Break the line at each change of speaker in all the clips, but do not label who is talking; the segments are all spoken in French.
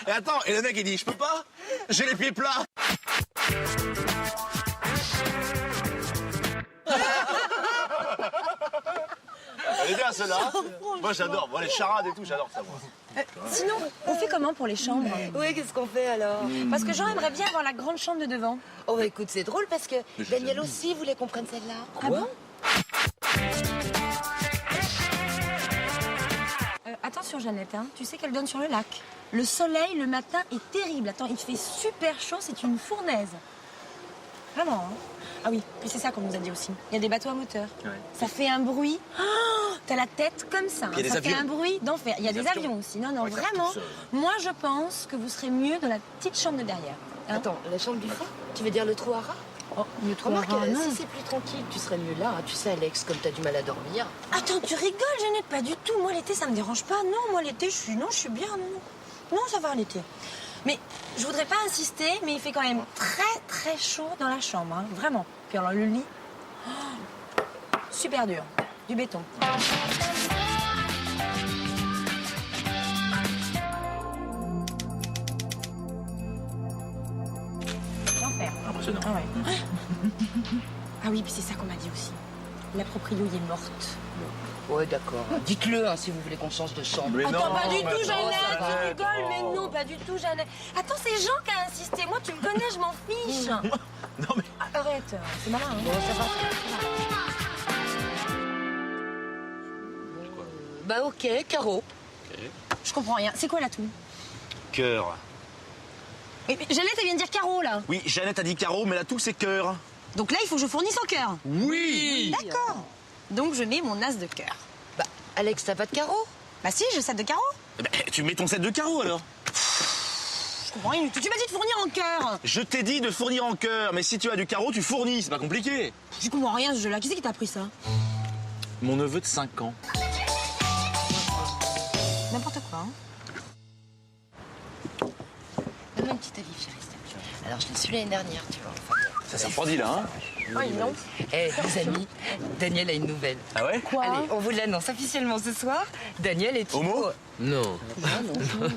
Et attends, et le mec il dit je peux pas, j'ai les pieds plats. Elle est bien celle-là. Moi j'adore, moi les charades et tout, j'adore ça moi.
Sinon, on fait comment pour les chambres?
Oui, qu'est-ce qu'on fait alors?
Parce que Jean aimerait bien avoir la grande chambre de devant.
Oh, bah, écoute, c'est drôle parce que Daniel aussi voulait qu'on prenne celle-là.
Ah bon? Attention Jeannette, hein. Tu sais qu'elle donne sur le lac. Le soleil le matin est terrible. Attends, il fait super chaud, c'est une fournaise. Vraiment, hein. Ah oui, et c'est ça qu'on nous a dit aussi. Il y a des bateaux à moteur. Ouais. Ça fait un bruit. Oh, t'as la tête comme ça. Hein. Ça fait un bruit d'enfer. Il y a des avions aussi. Non, non, vraiment. Moi, je pense que vous serez mieux dans la petite chambre de derrière. Hein?
Attends, la chambre du fond? Tu veux dire le trou à rats?
Oh, le trou à rats, non.
Si c'est plus tranquille, tu serais mieux là. Hein. Tu sais, Alex, comme t'as du mal à dormir.
Attends, tu rigoles, Jeannette? Pas du tout. Moi, l'été, ça me dérange pas. Non, moi, l'été, je suis bien. Non, ça va l'été. Mais je voudrais pas insister, mais il fait quand même très chaud dans la chambre, hein, vraiment. Puis alors le lit, super dur, du béton. L'enfer.
Impressionnant.
Ah ouais. Ah oui, puis c'est ça qu'on m'a dit aussi. La proprio y est morte.
Ouais, d'accord. Dites-le hein, si vous voulez qu'on change de chambre.
Mais
Attends,
non,
pas du tout,
mais
Jeannette,
non,
tu rigoles, mais non, pas du tout, Jeannette. Attends, c'est Jean qui a insisté. Moi, tu me connais, je m'en fiche.
Non mais...
Arrête, c'est malin, hein.
Bon, ça va. Bah ok, carreau.
Je comprends rien. C'est quoi l'atout?
Cœur.
Mais Jeannette, elle vient de dire carreau, là.
Oui, Jeannette a dit carreau, mais là tout c'est cœur.
Donc là, il faut que je fournisse en cœur.
Oui.
D'accord. Donc je mets mon as de cœur.
Bah, Alex, t'as pas de carreau?
Bah si, j'ai le set de carreau.
Eh ben, tu mets ton set de carreaux alors.
Je comprends rien du tout. Tu m'as dit de fournir en cœur.
Je t'ai dit de fournir en cœur, mais si tu as du carreau, tu fournis, c'est pas compliqué.
Je comprends rien à ce jeu-là. Qui c'est qui t'a appris ça?
Mon neveu de 5 ans.
N'importe quoi, hein.
Donne-moi une petite olive, chérie, s'il te plaît. Alors, je l'ai su l'année dernière, tu vois.
Ça s'est refroidi là, hein.
Oui, non.
Eh, les amis, Daniel a une nouvelle.
Ah ouais?
Quoi?
Allez, on vous l'annonce officiellement ce soir. Daniel est
Homo?
Non,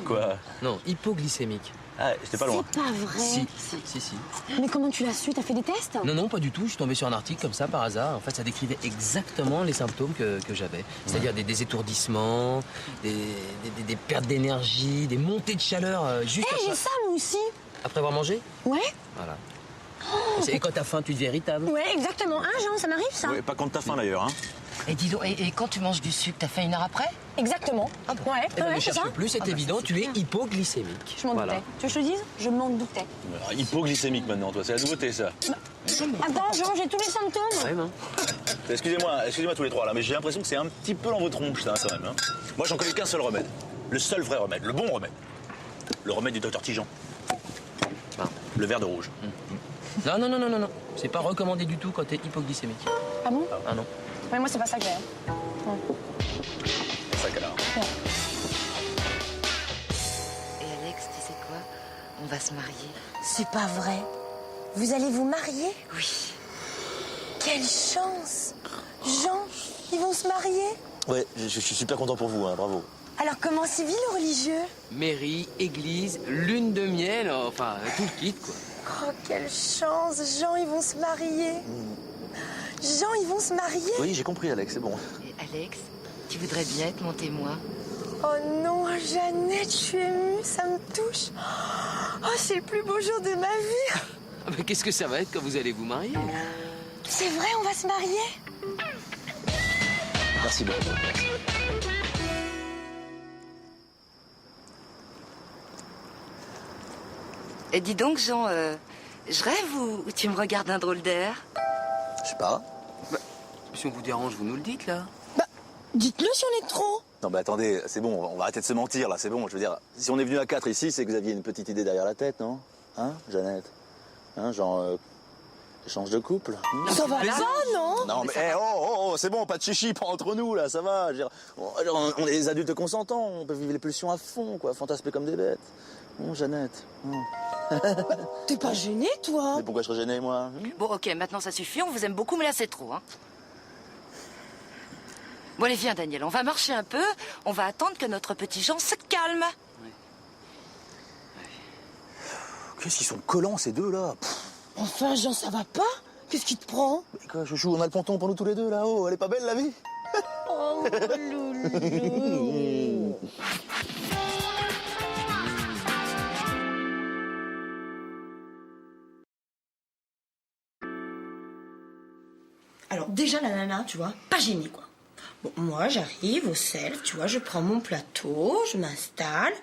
Quoi?
non, hypoglycémique.
Ah, j'étais pas loin.
C'est pas vrai.
Si.
Mais comment tu l'as su? T'as fait des tests?
Non, pas du tout. Je suis tombé sur un article comme ça par hasard. En fait, ça décrivait exactement les symptômes que j'avais. C'est-à-dire des étourdissements, des pertes d'énergie, des montées de chaleur juste
Eh, j'ai ça, moi aussi.
après avoir mangé.
Ouais?
Voilà. Et quand t'as faim, tu deviens irritable.
Ouais, exactement. Hein, Jean, ça m'arrive, ça?
Ouais, pas quand t'as faim d'ailleurs, hein.
Et dis donc, et quand tu manges du sucre, t'as faim 1 heure après?
Exactement.
Ah bon?
Ouais,
Eh ben,
ouais,
ne
c'est ça.
cherche plus, c'est évident, tu es hypoglycémique.
Je m'en doutais. Tu veux que je te dise? Je m'en doutais.
Alors, hypoglycémique maintenant, toi, c'est la nouveauté ça.
Attends, Jean, j'ai tous les symptômes.
Vraiment.
Excusez-moi tous les trois là, mais j'ai l'impression que c'est un petit peu dans votre tronche ça quand même. Hein. Moi j'en connais qu'un seul remède. Le seul vrai remède, le bon remède. Le remède du docteur Tijan. Le verre de rouge.
Non. C'est pas recommandé du tout quand t'es hypoglycémique.
Ah bon?
Ah non.
Ouais, moi, c'est pas ça que j'ai. Ouais.
Ça calme.
Et Alex, tu sais quoi? On va se marier.
C'est pas vrai. Vous allez vous marier?
Oui.
Quelle chance! Jean, ils vont se marier?
Ouais, je suis super content pour vous, hein, bravo.
Alors, comment civil ou religieux?
Mairie, église, lune de miel, enfin tout le kit quoi.
Oh, quelle chance! Jean, ils vont se marier. Jean, ils vont se marier?
Oui, j'ai compris Alex, c'est bon.
Et Alex, tu voudrais bien être mon témoin?
Oh non, Jeannette, je suis émue, ça me touche. Oh, c'est le plus beau jour de ma vie.
Ah, mais qu'est-ce que ça va être quand vous allez vous marier?
C'est vrai, on va se marier?
Merci beaucoup.
Et dis donc, Jean, je rêve ou tu me regardes d'un drôle d'air?
Je sais pas.
Si on vous dérange, vous nous le dites là.
Dites-le si on est trop.
Non mais attendez, c'est bon, on va arrêter de se mentir là, c'est bon. Je veux dire, si on est venu à 4 ici, c'est que vous aviez une petite idée derrière la tête, non? Hein, Jeannette? Hein, genre, échange de couple?
Ça va là, non?
Non mais, c'est bon, pas de chichi, pas entre nous là, ça va. Je veux dire, on est des adultes consentants, on peut vivre les pulsions à fond, quoi, fantasmer comme des bêtes. Bon, Jeannette.
T'es pas gêné, toi?
Mais pourquoi je serais gêné, moi?
Bon, ok, maintenant ça suffit, on vous aime beaucoup, mais là c'est trop, hein. Bon, allez, viens, Daniel, on va marcher un peu. On va attendre que notre petit Jean se calme.
Qu'est-ce qu'ils sont collants, ces deux-là.
Enfin, Jean, ça va pas? Qu'est-ce qui te prend?
Mais quoi, chouchou, on a le ponton pour nous tous les deux, là-haut. Elle est pas belle, la vie?
Oh, loulou. Alors, déjà, la nana, tu vois, pas gênée, quoi. Bon, moi, j'arrive au self, tu vois, je prends mon plateau, je m'installe.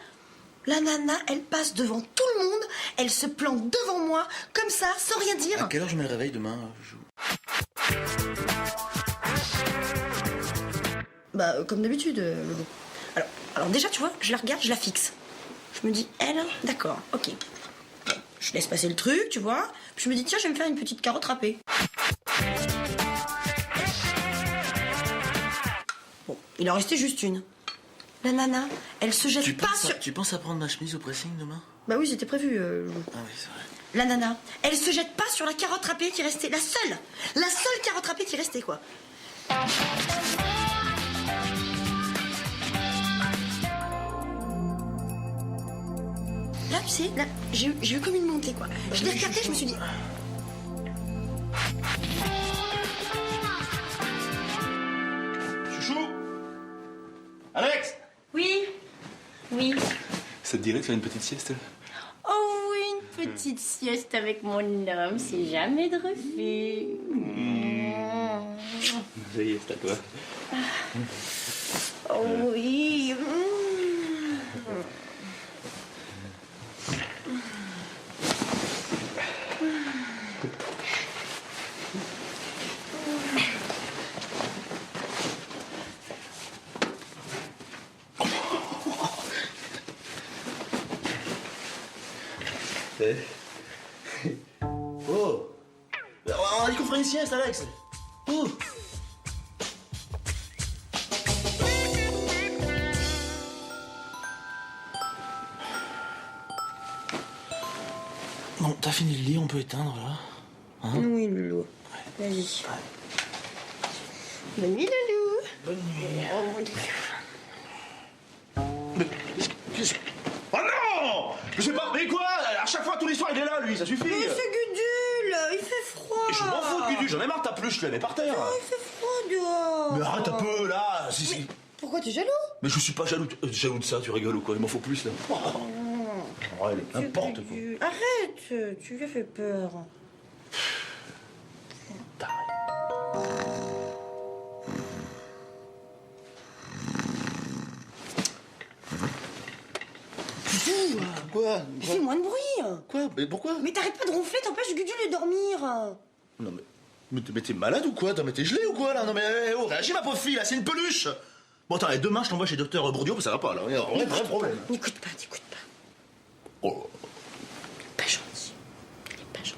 La nana, elle passe devant tout le monde, elle se plante devant moi, comme ça, sans rien dire.
À quelle heure je mets le réveil demain,
Bah, comme d'habitude, Loulou. Alors déjà, tu vois, je la regarde, je la fixe. Je me dis, elle, d'accord, ok. Je laisse passer le truc, tu vois. Puis je me dis, tiens, je vais me faire une petite carotte râpée. Bon, il en restait juste une. La nana, elle se jette pas sur...
Tu penses à prendre ma chemise au pressing demain?
Bah oui, c'était prévu, Loulou.
Ah oui, c'est vrai.
La nana, elle se jette pas sur la carotte râpée qui restait. La seule carotte râpée qui restait, quoi. Là, tu sais, là, j'ai eu comme une montée, quoi. Je l'ai regardé, je me suis dit...
Chouchou? Alex?
Oui.
Ça te dirait de faire une petite sieste?
Oh oui, une petite sieste avec mon homme, c'est jamais de refus.
Ça y est, c'est à toi.
Oh oui.
Oh! On a dit qu'on ferait une sieste, Alex! Oh! Bon, t'as fini le lit, on peut éteindre là? Hein?
Oui, Loulou. Vas-y. Bonne nuit, Loulou.
Bonne nuit.
Oh non! Mais c'est pas... Mais quoi? À chaque fois, tous les soirs, il est là, lui, ça suffit!
Mais c'est Gudule, il fait froid.
Et je m'en fous de Gudu, j'en ai marre de ta peluche, je la mets par terre!
Il fait froid dehors.
Mais arrête un peu, là! Si.
Pourquoi t'es jaloux?
Mais je suis pas jaloux de ça, tu rigoles ou quoi? Il m'en faut plus, là. Oh, ouais, n'importe quoi.
Arrête, tu lui as fait peur.
Quoi?
Fais moins de bruit.
Quoi? Mais pourquoi?
Mais t'arrêtes pas de ronfler, t'empêches Gudule de dormir.
Non mais t'es malade ou quoi? Attends, mais t'es gelé ou quoi là? Non mais oh, réagis ma pauvre fille là, c'est une peluche! Bon attends, demain je t'envoie chez docteur Bourdieu, ça va pas là, on a un vrai problème.
N'écoute pas.
Oh.
Pas gentil. Il est pas gentil.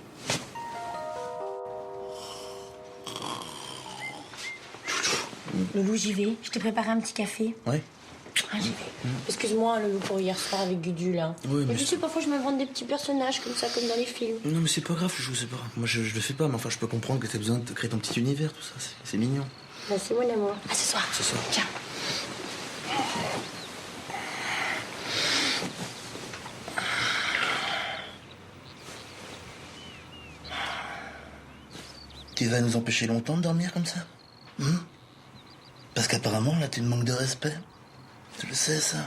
Loulou, j'y vais. Je t'ai préparé un petit café.
Ouais?
Ah, j'y vais. Excuse-moi, Loulou, pour hier soir avec Gudule. Hein.
Oui, mais
tu sais, parfois je m'invente des petits personnages comme ça, comme dans les films.
Non mais c'est pas grave, je sais pas. Moi je le fais pas, mais enfin je peux comprendre que t'as besoin de créer ton petit univers, tout ça, c'est mignon.
Bah, c'est mon amour. À ce soir.
Ce soir.
Tiens.
Tu vas nous empêcher longtemps de dormir comme ça? Parce qu'apparemment là tu me manques de respect. Tu le sais ça?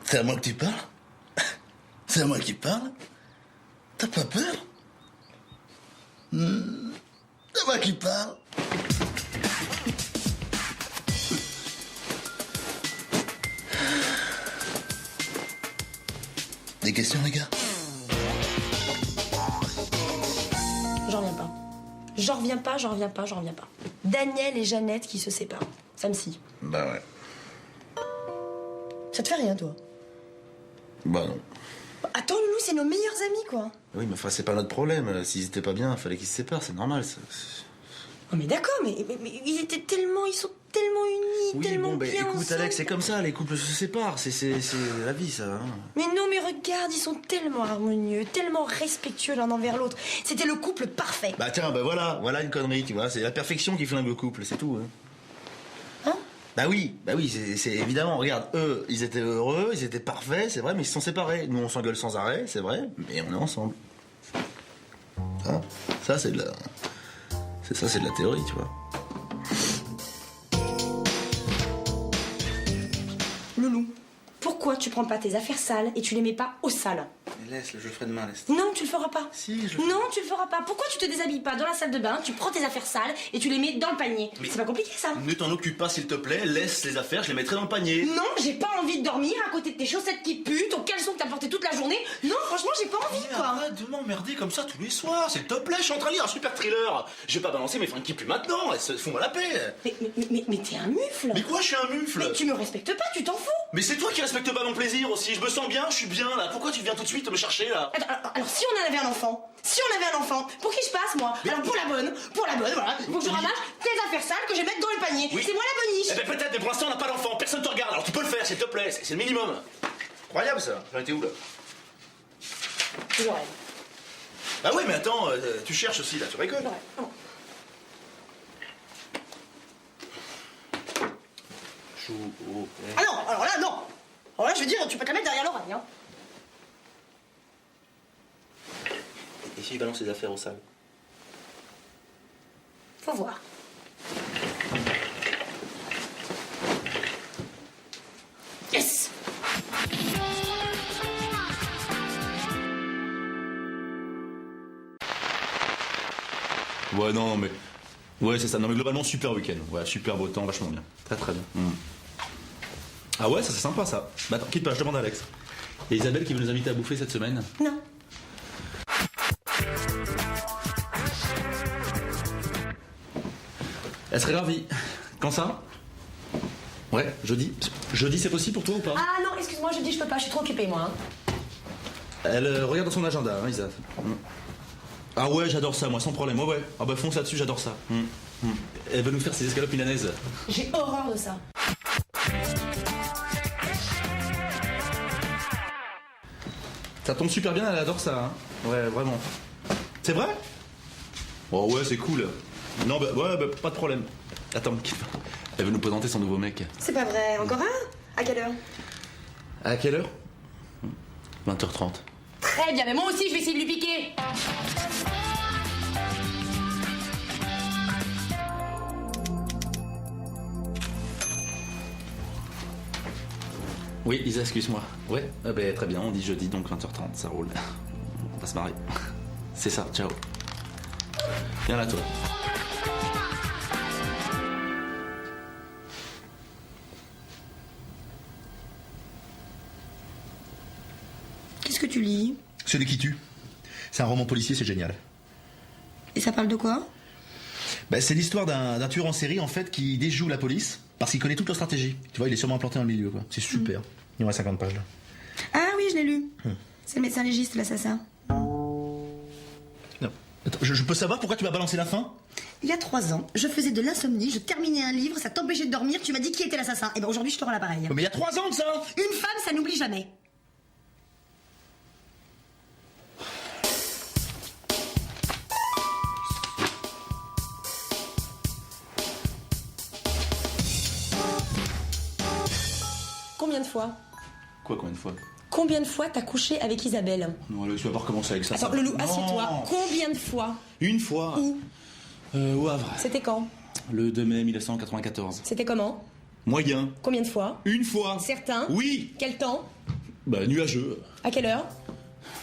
C'est à moi que tu parles? C'est à moi qui parle? T'as pas peur? C'est moi qui parle? Des questions, les gars?
J'en reviens pas. Daniel et Jeannette qui se séparent. Ça me scie.
Bah ouais.
Ça te fait rien, toi?
Bah non.
Attends, Loulou, c'est nos meilleurs amis, quoi.
Oui, mais enfin, c'est pas notre problème. S'ils étaient pas bien, fallait qu'ils se séparent, c'est normal.
Oh mais d'accord, mais ils sont tellement unis,
Oui,
tellement
bon, bah
bien
écoute,
ensemble.
Alex, c'est comme ça, les couples se séparent, c'est la vie, ça. Hein.
Mais non, mais regarde, ils sont tellement harmonieux, tellement respectueux l'un envers l'autre. C'était le couple parfait.
Bah tiens, bah voilà une connerie, tu vois, c'est la perfection qui flingue le couple, c'est tout. Hein. Bah oui, c'est évidemment, regarde, eux, ils étaient heureux, ils étaient parfaits, c'est vrai, mais ils se sont séparés. Nous, on s'engueule sans arrêt, c'est vrai, mais on est ensemble. Hein, ça, c'est de la théorie, tu vois.
Loulou, pourquoi tu prends pas tes affaires sales et tu les mets pas au sale?
Mais laisse, je le ferai demain, laisse.
Non, tu le feras pas.
Si, je le
Non, tu le feras pas. Pourquoi tu te déshabilles pas dans la salle de bain, tu prends tes affaires sales et tu les mets dans le panier?
Mais-
C'est pas compliqué ça.
Ne t'en occupe pas, s'il te plaît, laisse les affaires, je les mettrai dans le panier.
Non, j'ai pas envie de dormir à côté de tes chaussettes qui puent, ton caleçon que t'as porté toute la journée. Non, franchement, j'ai pas envie
Mais
quoi.
arrête de m'emmerder comme ça tous les soirs, s'il te plaît, je suis en train de lire un super thriller. Je vais pas balancer mes fringues qui puent maintenant, elles se font la paix.
Mais t'es un mufle.
Mais quoi, je suis un mufle?
Mais tu me respectes pas, tu t'en fous.
Mais c'est toi qui respectes pas mon plaisir aussi, je me sens bien, je suis bien là. Pourquoi tu viens tout de suite me chercher là?
Attends, alors si on avait un enfant, pour qui je passe moi? Alors pour la bonne, voilà, faut que je ramasse tes affaires sales que je vais mettre dans le panier.
Oui.
C'est moi la bonniche.
Eh ben peut-être, mais pour l'instant on n'a pas d'enfant, personne te regarde, alors tu peux le faire s'il te plaît, c'est le minimum. Incroyable ça, j'en étais où là?
Je rêve.
Ah oui mais attends, tu cherches aussi là, tu rigoles?
Je rêve. Oh.
Chou, oh,
Ah non, alors là non. Alors là je veux dire, tu peux te la mettre derrière l'oreille hein.
Et si je balance les affaires au sale?
Faut voir. Yes.
Ouais non mais... Ouais c'est ça, non mais globalement super week-end, ouais super beau temps, vachement bien, très très bien. Ah ouais ça c'est sympa ça. Bah attends, quitte pas, je demande à Alex. Et Isabelle qui veut nous inviter à bouffer cette semaine?
Non.
Elle serait ravie. Quand ça? Ouais, jeudi. Jeudi c'est possible pour toi ou pas?
Ah non, excuse-moi, je dis je peux pas, je suis trop occupée moi. Hein.
Elle regarde dans son agenda, hein, Isa. Ah ouais, j'adore ça, moi, sans problème. Ouais. Ah bah fonce là-dessus, j'adore ça. Elle veut nous faire ses escalopes milanaises.
J'ai horreur de ça.
Ça tombe super bien, elle adore ça. Hein. Ouais, vraiment. C'est vrai? Oh ouais, c'est cool. Non, bah pas de problème. Attends, elle veut nous présenter son nouveau mec.
C'est pas vrai, encore un? À quelle heure?
À quelle heure? 20h30.
Très bien, mais moi aussi je vais essayer de lui piquer.
Oui, Isa, excuse-moi. Ouais, ah bah, très bien, on dit jeudi, donc 20h30, ça roule. On va se marrer. C'est ça, ciao. Viens là, toi.
Qu'est-ce que tu lis?
Celui qui tue. C'est un roman policier, c'est génial.
Et ça parle de quoi?
Bah, c'est l'histoire d'un tueur en série en fait qui déjoue la police parce qu'il connaît toute leur stratégie. Tu vois, il est sûrement implanté dans le milieu, quoi. C'est super. Il y aura 50 pages là.
Ah oui, je l'ai lu. C'est le médecin légiste, l'assassin.
Non. Attends, je peux savoir pourquoi tu m'as balancé la fin?
Il y a 3 ans, je faisais de l'insomnie, je terminais un livre, ça t'empêchait de dormir, tu m'as dit qui était l'assassin. Et ben aujourd'hui, je te rends l'appareil.
Mais il y a 3 ans de ça.
Une femme, ça n'oublie jamais. Combien de fois?
Quoi, combien de fois?
Combien de fois t'as couché avec Isabelle?
Non, Alex, tu vas pas recommencer avec ça.
Attends,
ça.
Loulou,
Non.
assieds-toi. Combien de fois?
Une fois.
Où?
Au Havre.
C'était quand?
Le 2 mai 1994.
C'était comment?
Moyen.
Combien de fois?
Une fois.
Certains?
Oui.
Quel temps?
Bah, nuageux.
À quelle heure?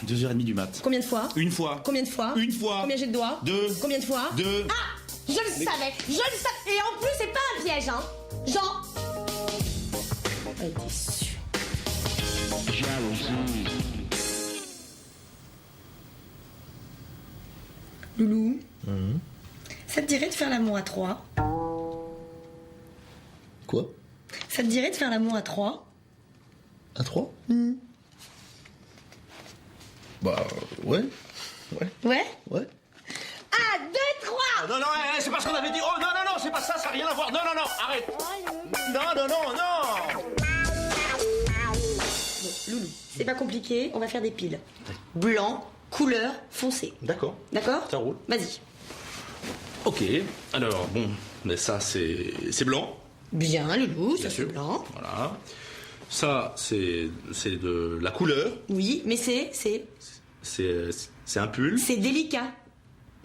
2h30 du mat.
Combien de fois?
Une fois.
Combien de fois?
Une fois.
Combien j'ai de doigts?
2.
Combien de fois?
2.
Ah! Je le savais! Je le savais! Et en plus, c'est pas un piège, hein! Jean! Elle était sûre. Loulou, ça te dirait de faire l'amour à 3?
Quoi?
Ça te dirait de faire l'amour à 3?
À 3? Bah, ouais.
Ouais?
Ouais.
1, 2, 3!
non, c'est pas ce qu'on avait dit. Oh, non, c'est pas ça, ça n'a rien à voir. Non, arrête. Non.
Loulou, c'est pas compliqué, on va faire des piles. Blanc, couleur, foncé.
D'accord.
D'accord?
Ça roule.
Vas-y.
Ok, alors bon, mais ça c'est blanc.
Bien, Loulou, ça
Bien
c'est
sûr.
blanc.
Voilà. Ça c'est de la couleur.
Oui, mais c'est
C'est un pull.
c'est délicat.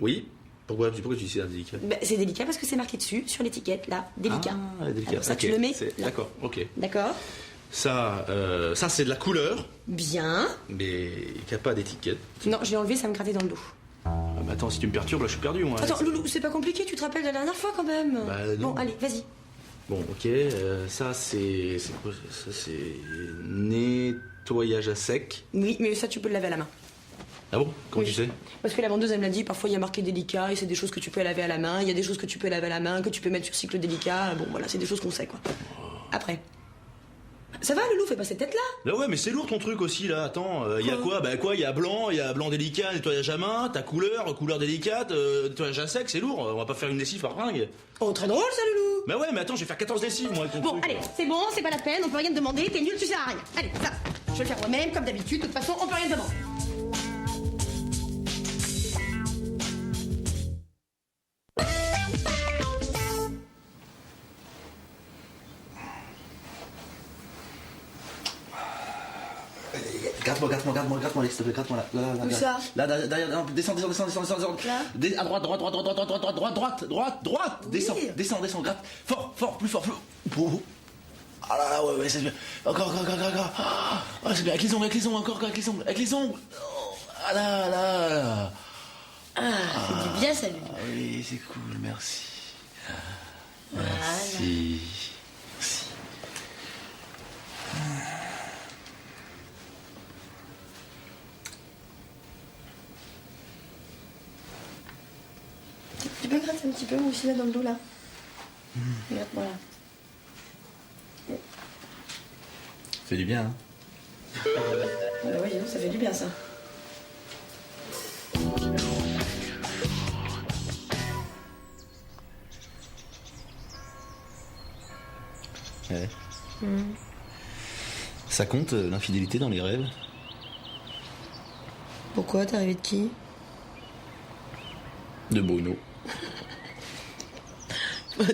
Oui. Pourquoi tu dis c'est délicat?
Ben, c'est délicat parce que c'est marqué dessus, sur l'étiquette, là. Délicat.
Ah, délicat.
Alors ça,
ok.
tu le mets là.
D'accord, ok.
D'accord?
Ça c'est de la couleur,
Bien.
mais qui a pas d'étiquette.
Non, je l'ai enlevé, ça me grattait dans le dos.
Ah, bah attends, si tu me perturbes, là je suis perdu moi.
Attends, Loulou, c'est pas compliqué, tu te rappelles de la dernière fois quand même?
Bah, non.
Bon, allez, vas-y.
Bon, ok, ça c'est quoi? Ça c'est nettoyage à sec.
Oui, mais ça, tu peux le laver à la main.
Ah bon? Comment
Oui.
tu sais?
Parce que la vendeuse, elle me l'a dit, parfois il y a marqué délicat et c'est des choses que tu peux laver à la main. Il y a des choses que tu peux laver à la main, que tu peux mettre sur cycle délicat. Bon, voilà, c'est des choses qu'on sait, quoi. Après. Ça va, Loulou, fais pas cette tête-là.
Là ouais, mais c'est lourd ton truc aussi là. Attends, il y a quoi? Bah quoi? Il y a blanc délicat, nettoyage à main, ta couleur délicate, nettoyage à sec, c'est lourd. On va pas faire une lessive par ringue.
Oh, très drôle, ça, Loulou.
Bah ouais, mais attends, je vais faire 14 lessives moi avec ton
Bon,
truc.
allez, c'est bon, c'est pas la peine, on peut rien te demander, t'es nul, tu sers à rien. Allez, ça, je vais le faire moi-même, comme d'habitude, de toute façon, on peut rien te demander.
Gratte-moi, Alex, s'il te plaît, gratte-moi là.
Où ça?
Là, derrière, non, descends.
Là?
À droite, descends, gratte. Fort, plus fort. Ah là, ouais, c'est bien. Encore. Ah, c'est bien, avec les ongles, encore, avec les ongles. Oh, ah là.
Ah, c'est du bien, ça, Loulou.
Ah oui, c'est cool, merci.
Voilà.
Merci.
Tu peux gratter un petit peu, moi aussi, là, dans le dos, là. Regarde, voilà.
Ça fait du bien, hein.
Oui, ça fait du bien, ça.
Ouais. Ça compte, l'infidélité dans les rêves?
Pourquoi? T'es arrivé de qui?
De Bruno.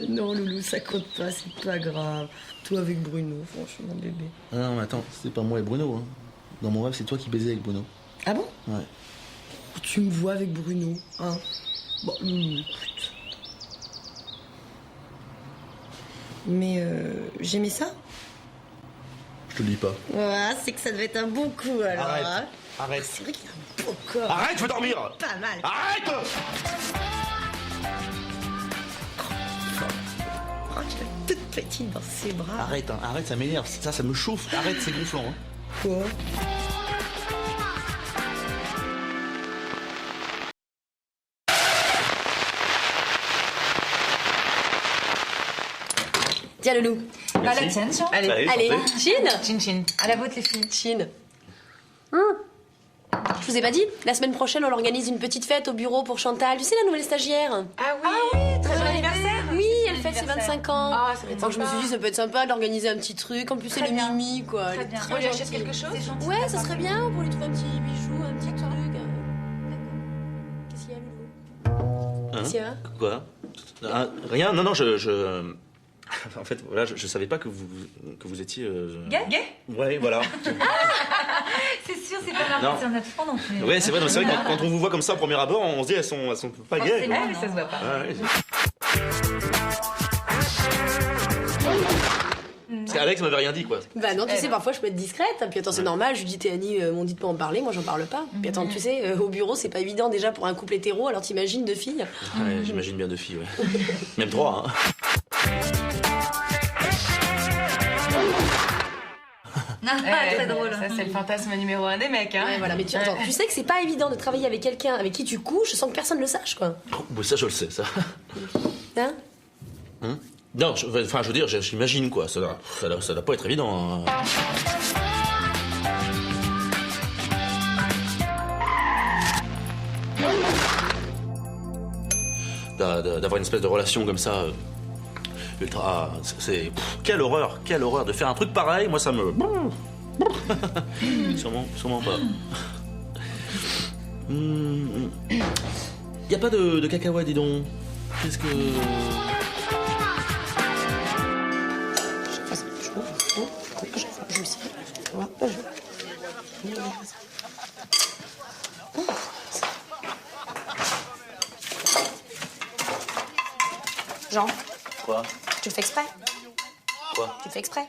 Non, Loulou, ça compte pas, c'est pas grave. Toi avec Bruno, franchement, bébé.
Ah non, mais attends, c'est pas moi et Bruno, hein. Dans mon rêve, c'est toi qui baisais avec Bruno.
Ah bon?
Ouais.
Tu me vois avec Bruno, hein? Bon, Loulou, écoute. Mais j'aimais ça?
Je te le dis pas.
Ouais, c'est que ça devait être un bon coup, alors.
Arrête.
Hein?
Arrête.
C'est vrai qu'il a un beau corps.
Arrête, je veux dormir.
Pas mal.
Arrête.
Oh, tu es toute petite dans ses bras.
Arrête, ça m'énerve. Ça me chauffe. Arrête, c'est gonflant, hein.
Quoi?
Tiens, Loulou.
Bah, la tienne, tiens.
Allez,
Allez,
Chine.
Chin. À la vôtre, les filles.
Chine. Je vous ai pas dit, la semaine prochaine, on organise une petite fête au bureau pour Chantal. Tu sais, la nouvelle stagiaire.
Ah oui, très bon anniversaire.
Oui, elle fête ses 25 ans.
Ah, ça va être
Donc je me
sympa.
suis dit, ça peut être sympa d'organiser un petit truc. En plus, c'est
Très
le
bien.
Mimi, quoi.
Très
Elle est
bien.
très
On lui achète
gentille.
quelque chose? C'est gentil.
Ouais, ça serait bien pour lui trouver un petit bijou, un petit truc. Qu'est-ce qu'il y a, Loulou? Qu'est-ce qu'il y a?
Quoi? Rien, non, En fait, voilà, je savais pas que vous étiez...
Gay?
Ouais, voilà.
C'est sûr, c'est pas marqué
Non.
sur notre front non plus.
Ouais, c'est vrai, quand on vous voit comme ça au premier abord, on se dit elles sont pas gays.
C'est
quoi.
vrai, mais ça se voit pas.
Ah, ouais. Parce qu'Alex m'avait rien dit, quoi.
Bah non, tu sais, parfois je peux être discrète. Puis attends, c'est normal, Judith et Annie m'ont dit de pas en parler, moi j'en parle pas. Puis attends, tu sais, au bureau, c'est pas évident déjà pour un couple hétéro, alors t'imagines 2 filles.
Ouais, j'imagine bien 2 filles, ouais. Même 3, hein.
Très drôle. Ça, c'est le fantasme numéro 1 des mecs, hein.
Ouais, voilà, mais attends, tu sais que c'est pas évident de travailler avec quelqu'un avec qui tu couches sans que personne le sache, quoi.
Oh, ça, je le sais, ça.
Hein?
Non, je veux dire, j'imagine, quoi. Ça doit pas être évident. Hein. d'avoir une espèce de relation comme ça. Ultra. C'est. Quelle horreur de faire un truc pareil, moi ça me. Sûrement pas. Y a pas de cacahuètes, dis donc. Qu'est-ce que.
Jean,
Quoi?
tu le fais exprès?
Quoi?
Tu le fais exprès?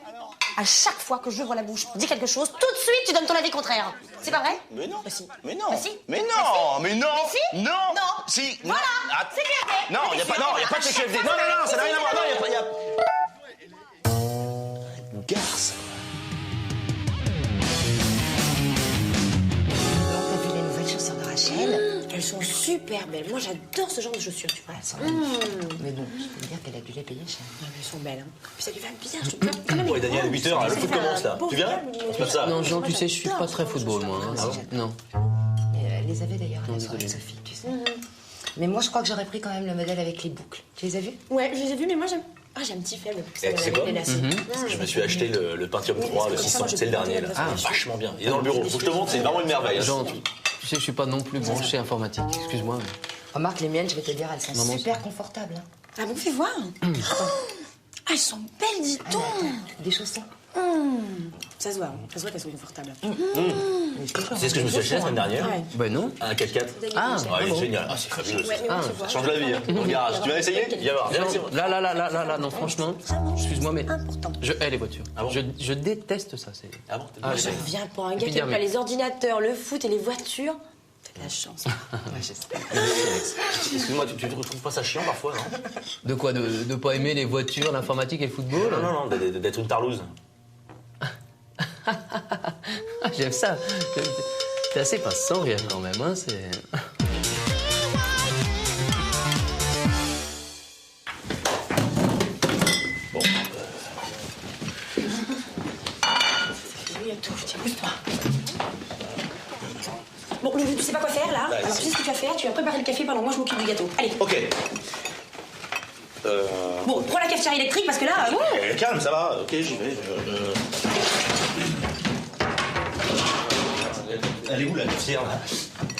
À chaque fois que j'ouvre la bouche, dis quelque chose, tout de suite tu donnes ton avis contraire. C'est pas vrai?
Mais non.
Bah si.
Mais non.
Bah si.
Mais non.
Bah si.
Mais non.
Mais si.
Non.
Non.
Si.
Voilà.
Non. Ah.
CQFD.
Non, y a pas de CQFD. Non, ça n'a rien à voir. Non, y a. Garce.
T'as vu les nouvelles chaussures de Rachel? Elles sont super belles. Moi j'adore ce genre de chaussures, tu vois. Elles sont
Mais bon, je peux dire qu'elle a dû les payer cher.
Non, mais elles sont belles. Hein. Puis ça lui va bien, je te jure.
Ouais, Daniel, 8h, le foot commence là. Tu viens? C'est pas ça.
Non, Jean, tu sais, je suis pas très football, moi. Hein. Non.
Elle les avait d'ailleurs à la soirée de
désolé.
Sophie, tu sais. Mais moi, je crois que j'aurais pris quand même le modèle avec les boucles. Tu les as vus?
Ouais, je les ai vus, mais moi j'aime. Ah, j'ai un petit faible pour ça.
Eh, tu sais quoi? Je me suis acheté le Pentium 3, le 600, c'est le dernier là. Ah, vachement bien. Il est dans le bureau. Faut que je te montre, c'est vraiment une merveille. Hein.
Jean, tu sais, je suis pas non plus branché informatique. Excuse-moi. Mais...
Remarque, les miennes, je vais te dire, elles sont
Maman,
super confortables. Hein.
Ah bon, fais voir. Ah, elles sont belles, dis-donc.
Des chaussons.
Ça se voit qu'elles sont confortables.
Tu sais ce que je me suis acheté la semaine dernière?
Ouais.
Ben non.
Un 4x4.
Ah,
Ouais, il est génial. Ah, c'est fabuleux.
Ouais, mais moi, je vois.
Ça change la vie. Hein. Dans le garage. Tu vas essayer? Viens voir. Viens,
Jean, là, non, franchement, excuse-moi, mais
Important.
je hais les voitures.
Ah bon?
Je déteste ça. C'est...
Ah bon?
Ah,
Je reviens pour un gars
puis
qui
dire,
aime pas
mais-
les ordinateurs, le foot et les voitures. T'as de la chance.
Excuse-moi, tu trouves pas ça chiant parfois, non?
De quoi? De pas aimer les voitures, l'informatique et le football?
Non, d'être une tarlouse.
J'aime ça. T'es assez pince sans rire quand même, hein, c'est...
Pousse-toi. Bon, Loulou, tu sais pas quoi faire là? Alors tu sais ce que tu vas faire? Tu vas préparer le café pendant que moi je m'occupe du gâteau. Allez.
Ok.
Bon, prends la cafetière électrique parce que là.
Calme, ça va. Ok, j'y vais. Elle est où la cafetière là?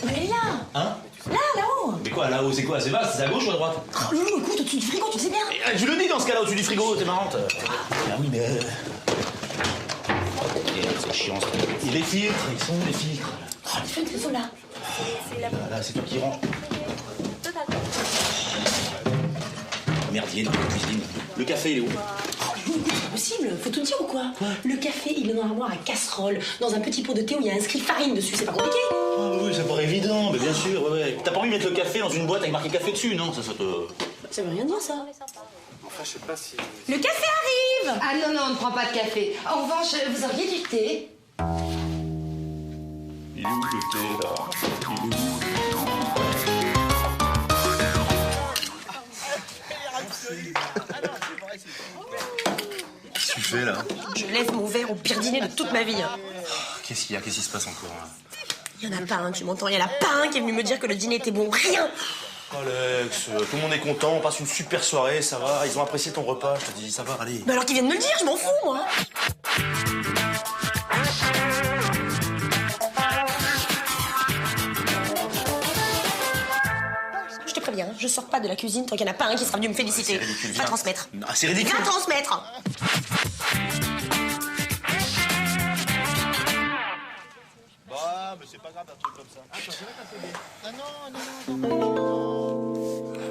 Elle est là.
Hein?
Là-haut.
Mais quoi, là-haut, c'est quoi? C'est vaste, c'est à gauche ou à droite?
Oh, Loulou, écoute, au-dessus du frigo, tu sais bien.
Tu le dis dans ce cas-là, au-dessus du frigo, t'es marrante. Ah oui, mais. C'est chiant ça. Et les filtres, ils sont où les filtres?
Oh, les fenêtres, elles sont là.
Là, c'est toi qui ranges. Merde, il est dans la cuisine. Le café, il est où?
C'est pas possible, faut tout dire ou quoi? Le café, il est dans l'armoire à casserole, dans un petit pot de thé où il y a inscrit farine dessus, c'est pas compliqué?
Ah oui, ça paraît évident, mais bien sûr, ouais. T'as pas envie de mettre le café dans une boîte avec marqué café dessus, non? Ça te...
Ça veut rien dire ça.
Enfin, je sais pas si...
Le café arrive!
Ah non, on ne prend pas de café. En revanche, vous auriez du thé?
Il est où le thé, là?
Qu'est-ce que tu fais, là?
Je lève mon verre au pire dîner de toute ma vie. Hein.
Qu'est-ce qu'il y a? Qu'est-ce qui se passe encore, là?
Il y en a pas un, tu m'entends? Il y en a pas un qui est venu me dire que le dîner était bon. Rien!
Alex, tout le monde est content, on passe une super soirée, ça va. Ils ont apprécié ton repas, je te dis, ça va, allez.
Mais alors qu'ils viennent me le dire, je m'en fous, moi! Je te préviens, je sors pas de la cuisine tant qu'il n'y en a pas un qui sera venu me féliciter.
C'est ridicule,
Va
viens.
transmettre.
Ah, c'est ridicule.
Va transmettre!
Bah, mais c'est pas grave, un truc comme ça.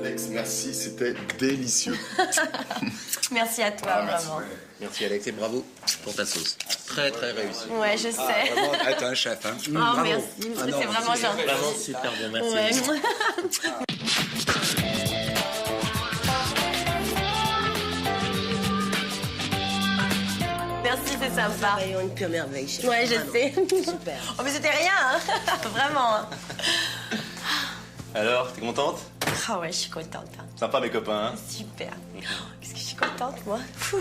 Alex, merci, c'était délicieux.
Merci à toi, vraiment.
Merci Alex et bravo pour ta sauce. Très très réussi.
Ouais, je sais.
Vraiment, t'es un chef, hein.
Oh,
Bravo.
merci.
Ah non,
C'est vraiment gentil.
Vraiment super bon, merci.
Ouais. Merci, c'est sympa.
Une pure merveille, chef.
Ouais, je sais.
Super.
Oh, mais c'était rien, hein. Vraiment. Hein.
Alors, t'es contente?
Ah ouais, je suis contente. Hein.
Sympa, mes copains, hein?
Super. Qu'est-ce que je suis contente, moi. Fou.